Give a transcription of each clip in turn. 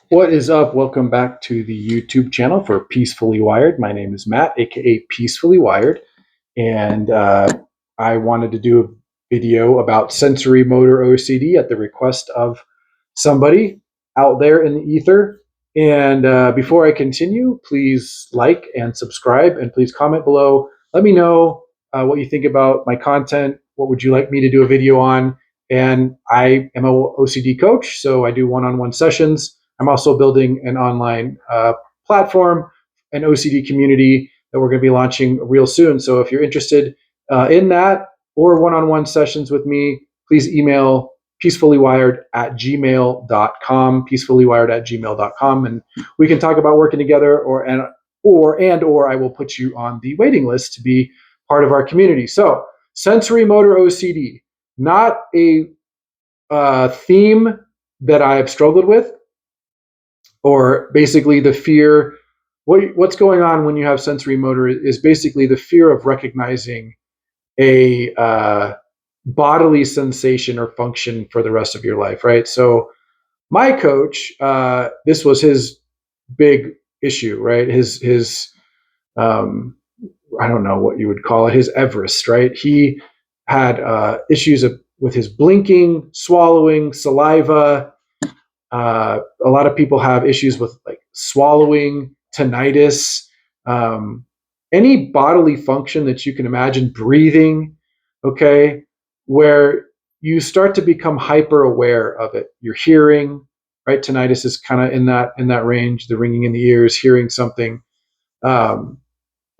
What is up? Welcome back to the YouTube channel for Peacefully Wired. My name is Matt, aka Peacefully Wired, and I wanted to do a video about sensorimotor OCD at the request of somebody out there in the ether. And before I continue, please like and subscribe, and please comment below. Let me know what you think about my content. What would you like me to do a video on? And I am an OCD coach, so I do one-on-one sessions. I'm also building an online platform, an OCD community that we're going to be launching real soon. So if you're interested in that or one-on-one sessions with me, please email peacefullywired@gmail.com, peacefullywired@gmail.com, and we can talk about working together, or I will put you on the waiting list to be part of our community. So sensorimotor OCD, not a theme that I've struggled with, or basically the fear. What's going on when you have sensory motor is basically the fear of recognizing a bodily sensation or function for the rest of your life, right? So my coach, this was his big issue, right? His I don't know what you would call it, his Everest, right? He had issues with his blinking, swallowing, saliva. A lot of people have issues with like swallowing, tinnitus, any bodily function that you can imagine, breathing, okay, where you start to become hyper aware of it. Your hearing, right? Tinnitus is kind of in that range, the ringing in the ears, hearing something. Um,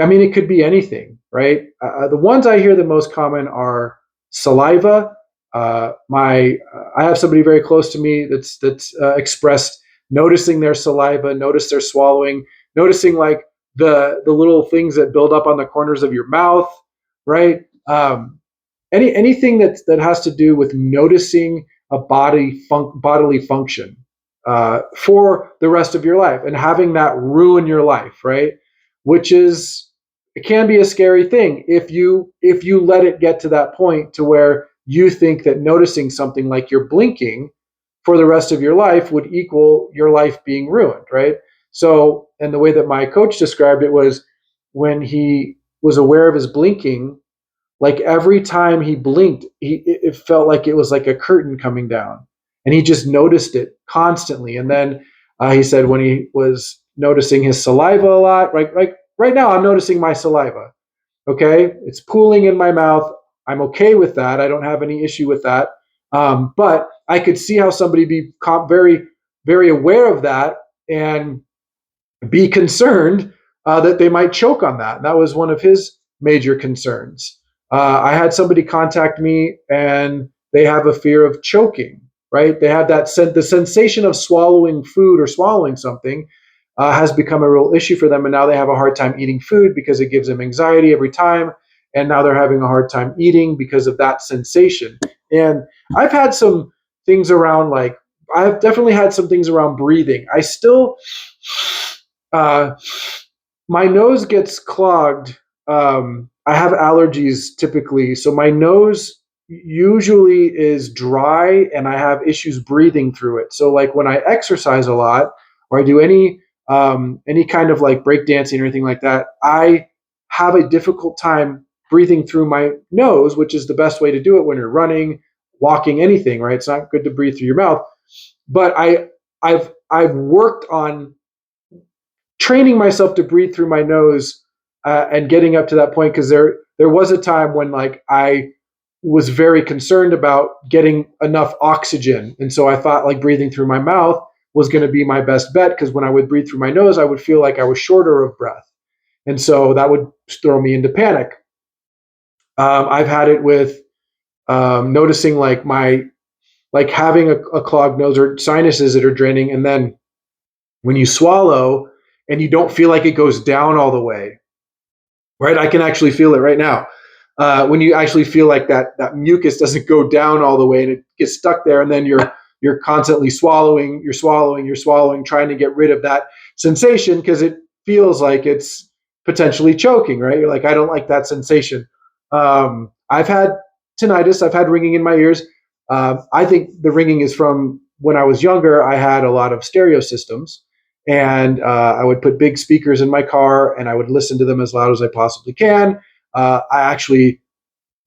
I mean, it could be anything, right? The ones I hear the most common are saliva. I have somebody very close to me that's expressed noticing their saliva, notice their swallowing, noticing like the little things that build up on the corners of your mouth, right? Anything that has to do with noticing a bodily function for the rest of your life, and having that ruin your life, right? Which is, it can be a scary thing if you let it get to that point to where you think that noticing something like you're blinking for the rest of your life would equal your life being ruined, right? So, and the way that my coach described it was, when he was aware of his blinking, like every time he blinked, it felt like it was like a curtain coming down, and he just noticed it constantly. And then he said when he was noticing his saliva a lot, right now I'm noticing my saliva. Okay, it's pooling in my mouth. I'm okay with that. I don't have any issue with that. But I could see how somebody be very, very aware of that and be concerned that they might choke on that. And that was one of his major concerns. I had somebody contact me and they have a fear of choking, right? They have the sensation of swallowing food or swallowing something has become a real issue for them. And now they have a hard time eating food because it gives them anxiety every time. And now they're having a hard time eating because of that sensation. And I've had some things around, like, I've definitely had some things around breathing. I still, my nose gets clogged. I have allergies typically, so my nose usually is dry and I have issues breathing through it. So like when I exercise a lot, or I do any kind of like breakdancing or anything like that, I have a difficult time breathing through my nose, which is the best way to do it when you're running, walking, anything, right? It's not good to breathe through your mouth. But I've worked on training myself to breathe through my nose and getting up to that point, because there was a time when like I was very concerned about getting enough oxygen, and so I thought like breathing through my mouth was going to be my best bet, because when I would breathe through my nose, I would feel like I was shorter of breath, and so that would throw me into panic. I've had it with noticing like having a clogged nose or sinuses that are draining, and then when you swallow and you don't feel like it goes down all the way, right? I can actually feel it right now. When you actually feel like that mucus doesn't go down all the way and it gets stuck there, and then you're constantly swallowing, you're swallowing, trying to get rid of that sensation because it feels like it's potentially choking, right? You're like, I don't like that sensation. I've had tinnitus, I've had ringing in my ears. I think the ringing is from when I was younger, I had a lot of stereo systems, and I would put big speakers in my car, and I would listen to them as loud as I possibly can. I actually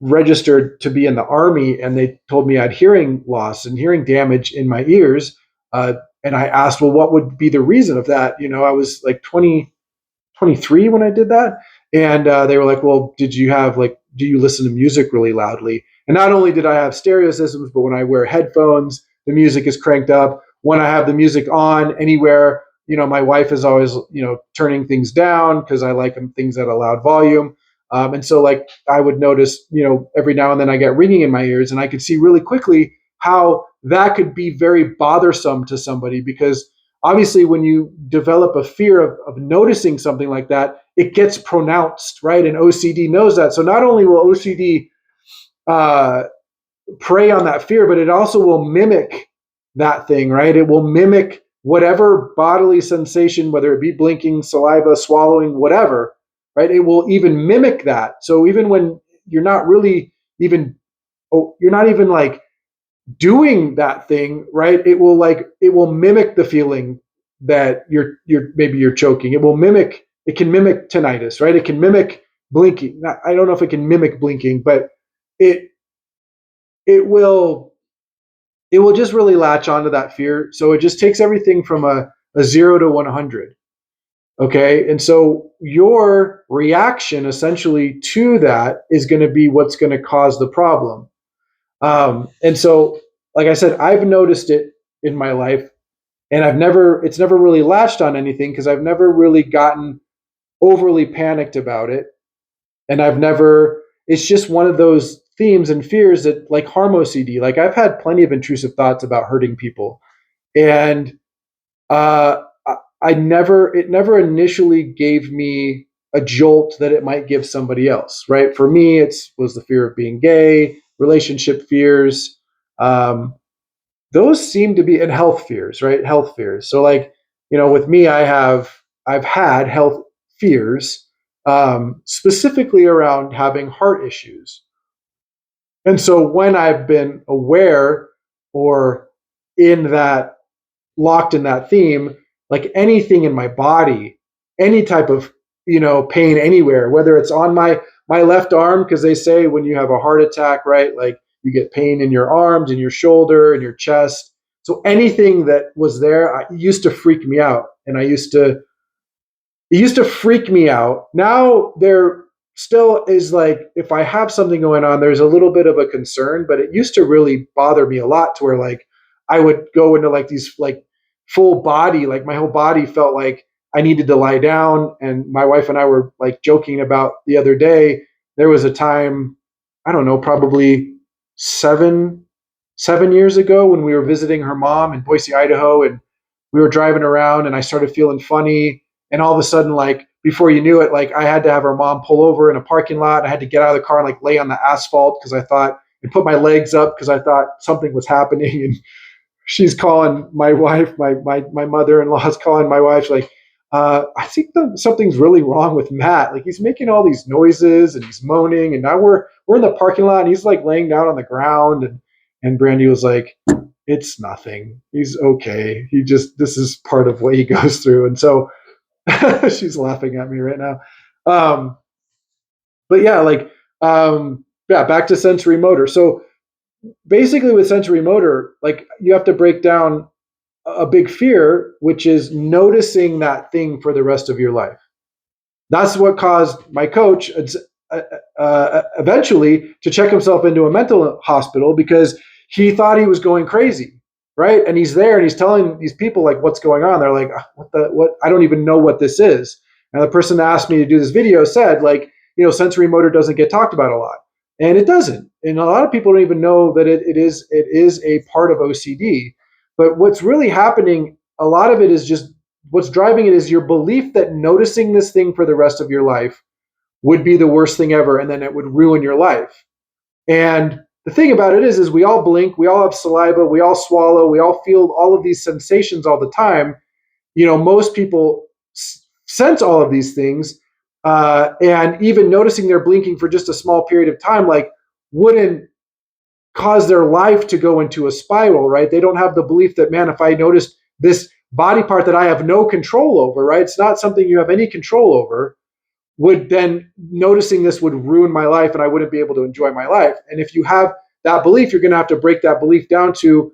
registered to be in the army, and they told me I had hearing loss and hearing damage in my ears. And I asked, well, what would be the reason of that? I was like 23 when I did that. And they were like, well, do you listen to music really loudly? And not only did I have stereo systems, but when I wear headphones, the music is cranked up. When I have the music on anywhere, my wife is always, turning things down because I like things at a loud volume. And so like I would notice, every now and then I get ringing in my ears, and I could see really quickly how that could be very bothersome to somebody, because obviously when you develop a fear of noticing something like that, it gets pronounced, right? And OCD knows that. So not only will OCD uh, prey on that fear, but it also will mimic that thing, right? It will mimic whatever bodily sensation, whether it be blinking, saliva, swallowing, whatever, right? It will even mimic that. So even when you're not really even, you're not even like doing that thing, right? It will mimic the feeling that you're choking. It can mimic tinnitus, right? It can mimic blinking. I don't know if it can mimic blinking, but it it will it will just really latch onto that fear. So it just takes everything from a 0 to 100. Okay. And so your reaction essentially to that is going to be what's going to cause the problem. And so, like I said, I've noticed it in my life, and it's never really latched on anything because I've never really gotten overly panicked about it. And it's just one of those themes and fears that, like harm OCD, like I've had plenty of intrusive thoughts about hurting people. And uh, it never initially gave me a jolt that it might give somebody else, right? For me, was the fear of being gay, relationship fears. Those seem to be, and health fears, right? Health fears. So like, with me, I've had health fears, specifically around having heart issues. And so when I've been aware or in that locked in that theme, like anything in my body, any type of, pain anywhere, whether it's on my left arm, because they say when you have a heart attack, right, like you get pain in your arms and your shoulder and your chest. So anything that was there, it used to freak me out, and it used to freak me out. Now there still is, like, if I have something going on, there's a little bit of a concern, but it used to really bother me a lot, to where like I would go into like these like full body, like my whole body felt like I needed to lie down. And my wife and I were like joking about the other day. There was a time, I don't know, probably seven, 7 years ago, when we were visiting her mom in Boise, Idaho, and we were driving around, and I started feeling funny. And all of a sudden, like before you knew it, like I had to have her mom pull over in a parking lot. I had to get out of the car and like lay on the asphalt because I thought, and put my legs up because I thought something was happening. And she's calling my wife, my mother-in-law is calling my wife. She's like, I think something's really wrong with Matt. Like he's making all these noises and he's moaning. And now we're in the parking lot, and he's like laying down on the ground. And Brandy was like, it's nothing. He's okay. This is part of what he goes through. And so she's laughing at me right now. But yeah, like, yeah, back to sensory motor. So basically with sensory motor, like you have to break down a big fear, which is noticing that thing for the rest of your life. That's what caused my coach eventually to check himself into a mental hospital, because he thought he was going crazy, right? And he's there and he's telling these people like what's going on. They're like, what? I don't even know what this is. And the person that asked me to do this video said, like, sensory motor doesn't get talked about a lot, and it doesn't. And a lot of people don't even know that it is a part of OCD. But what's really happening, a lot of it is just, what's driving it is your belief that noticing this thing for the rest of your life would be the worst thing ever, and then it would ruin your life. And the thing about it is we all blink, we all have saliva, we all swallow, we all feel all of these sensations all the time. Most people sense all of these things, and even noticing they're blinking for just a small period of time, like wouldn't cause their life to go into a spiral, right? They don't have the belief that, man, if I notice this body part that I have no control over, right? It's not something you have any control over, would then noticing this would ruin my life and I wouldn't be able to enjoy my life. And if you have that belief, you're going to have to break that belief down to,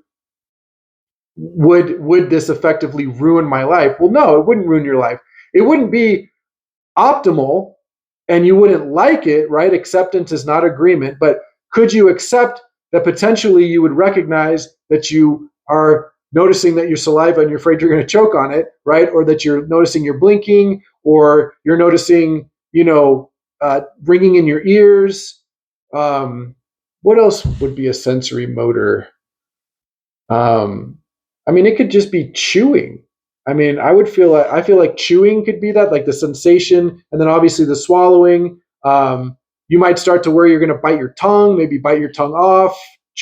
would this effectively ruin my life? Well, no, it wouldn't ruin your life. It wouldn't be optimal and you wouldn't like it, right? Acceptance is not agreement, but could you accept that potentially you would recognize that you are noticing that your saliva and you're afraid you're going to choke on it, right? Or that you're noticing you're blinking, or you're noticing, ringing in your ears. What else would be a sensory motor? Um, I mean, it could just be chewing. I mean, I feel like chewing could be that, like the sensation, and then obviously the swallowing. You might start to where you're going to bite your tongue, maybe bite your tongue off.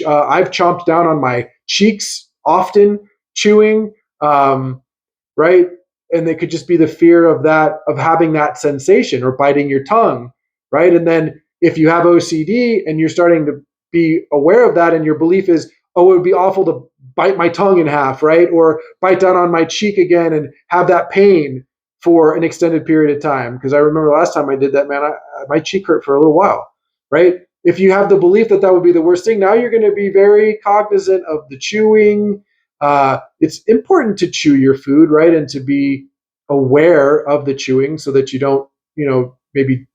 I've chomped down on my cheeks often, chewing, right? And it could just be the fear of that, of having that sensation or biting your tongue, right? And then if you have OCD and you're starting to be aware of that, and your belief is, oh, it would be awful to bite my tongue in half, right? Or bite down on my cheek again and have that pain for an extended period of time. Because I remember the last time I did that, man, my cheek hurt for a little while, right? If you have the belief that that would be the worst thing, now you're going to be very cognizant of the chewing. It's important to chew your food, right? And to be aware of the chewing so that you don't, maybe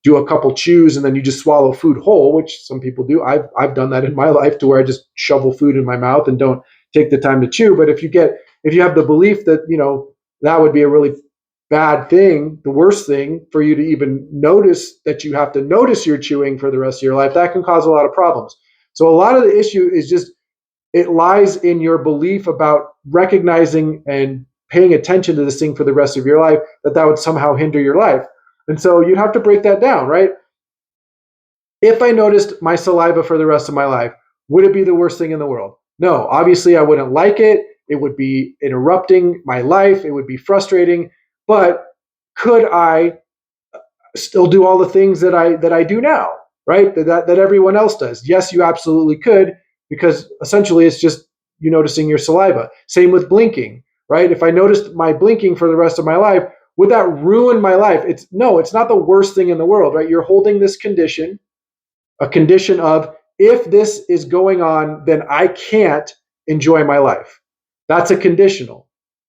do a couple chews and then you just swallow food whole, which some people do. I've done that in my life, to where I just shovel food in my mouth and don't take the time to chew. But if you have the belief that, that would be a really bad thing, the worst thing for you to even notice, that you have to notice you're chewing for the rest of your life, that can cause a lot of problems. So a lot of the issue is just, it lies in your belief about recognizing and paying attention to this thing for the rest of your life, that would somehow hinder your life. And so you have to break that down, right? If I noticed my saliva for the rest of my life, would it be the worst thing in the world? No, obviously I wouldn't like it. It would be interrupting my life. It would be frustrating. But could I still do all the things that I do now, right? That everyone else does? Yes, you absolutely could, because essentially it's just you noticing your saliva. Same with blinking, right? If I noticed my blinking for the rest of my life, would that ruin my life? It's not the worst thing in the world, right? You're holding this condition, a condition of, if this is going on, then I can't enjoy my life. That's a conditional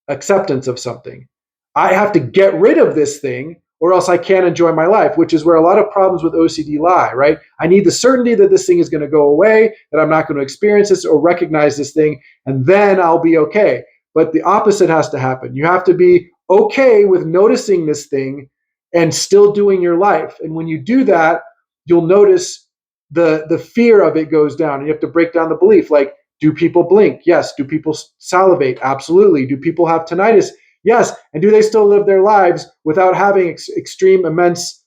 acceptance of something. I have to get rid of this thing or else I can't enjoy my life, which is where a lot of problems with OCD lie, right? I need the certainty that this thing is going to go away, that I'm not going to experience this or recognize this thing, and then I'll be okay. But the opposite has to happen. You have to be okay with noticing this thing and still doing your life. And when you do that, you'll notice the fear of it goes down. And you have to break down the belief. Like, do people blink? Yes. Do people salivate? Absolutely. Do people have tinnitus? Yes. And do they still live their lives without having extreme, immense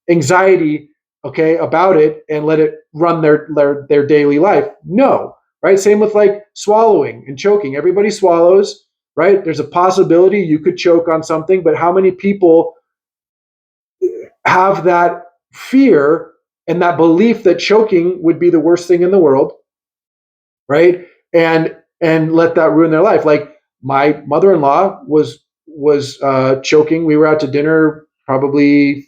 anxiety, okay, about it, and let it run their daily life? No. Right? Same with like swallowing and choking. Everybody swallows, right? There's a possibility you could choke on something, but how many people have that fear and that belief that choking would be the worst thing in the world, right? And let that ruin their life. Like, my mother-in-law was choking. We were out to dinner probably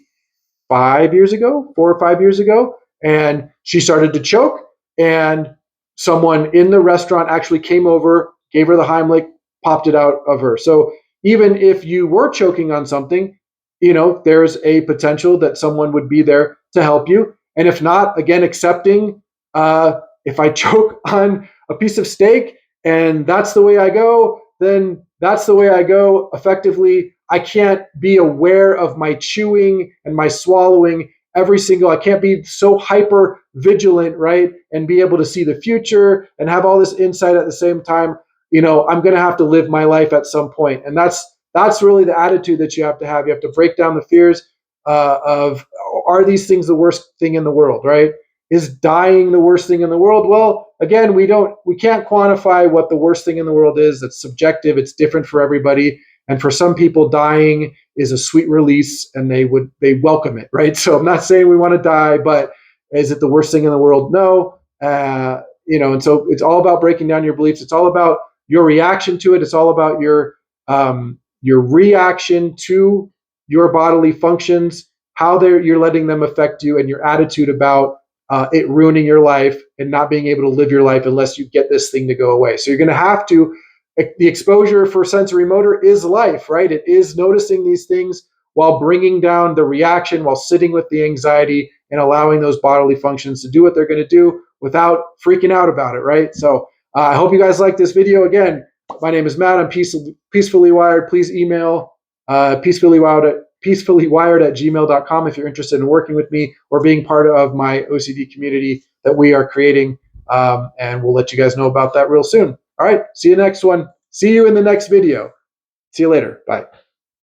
5 years ago, 4 or 5 years ago, and she started to choke. And someone in the restaurant actually came over, gave her the Heimlich, popped it out of her. So even if you were choking on something, there's a potential that someone would be there to help you. And if not, again, accepting, if I choke on a piece of steak and that's the way I go, then that's the way I go. Effectively, I can't be aware of my chewing and my swallowing I can't be so hyper vigilant, right? And be able to see the future and have all this insight at the same time. I'm going to have to live my life at some point. And that's really the attitude that you have to have. You have to break down the fears of, are these things the worst thing in the world, right? Is dying the worst thing in the world? Well, again, we can't quantify what the worst thing in the world is. It's subjective. It's different for everybody. And for some people, dying is a sweet release and they welcome it, right? So I'm not saying we want to die, but Is it the worst thing in the world? No. And so it's all about breaking down your beliefs. It's all about your reaction to it. It's all about your reaction to your bodily functions, how you're letting them affect you, and your attitude about it ruining your life and not being able to live your life unless you get this thing to go away. So you're going to have to. The exposure for sensory motor is life, right? It is noticing these things while bringing down the reaction, while sitting with the anxiety and allowing those bodily functions to do what they're going to do without freaking out about it, right? So I hope you guys like this video. Again, my name is Matt. I'm Peacefully Wired. Please email peacefullywired@gmail.com if you're interested in working with me or being part of my OCD community that we are creating. And we'll let you guys know about that real soon. All right. See you next one. See you in the next video. See you later. Bye.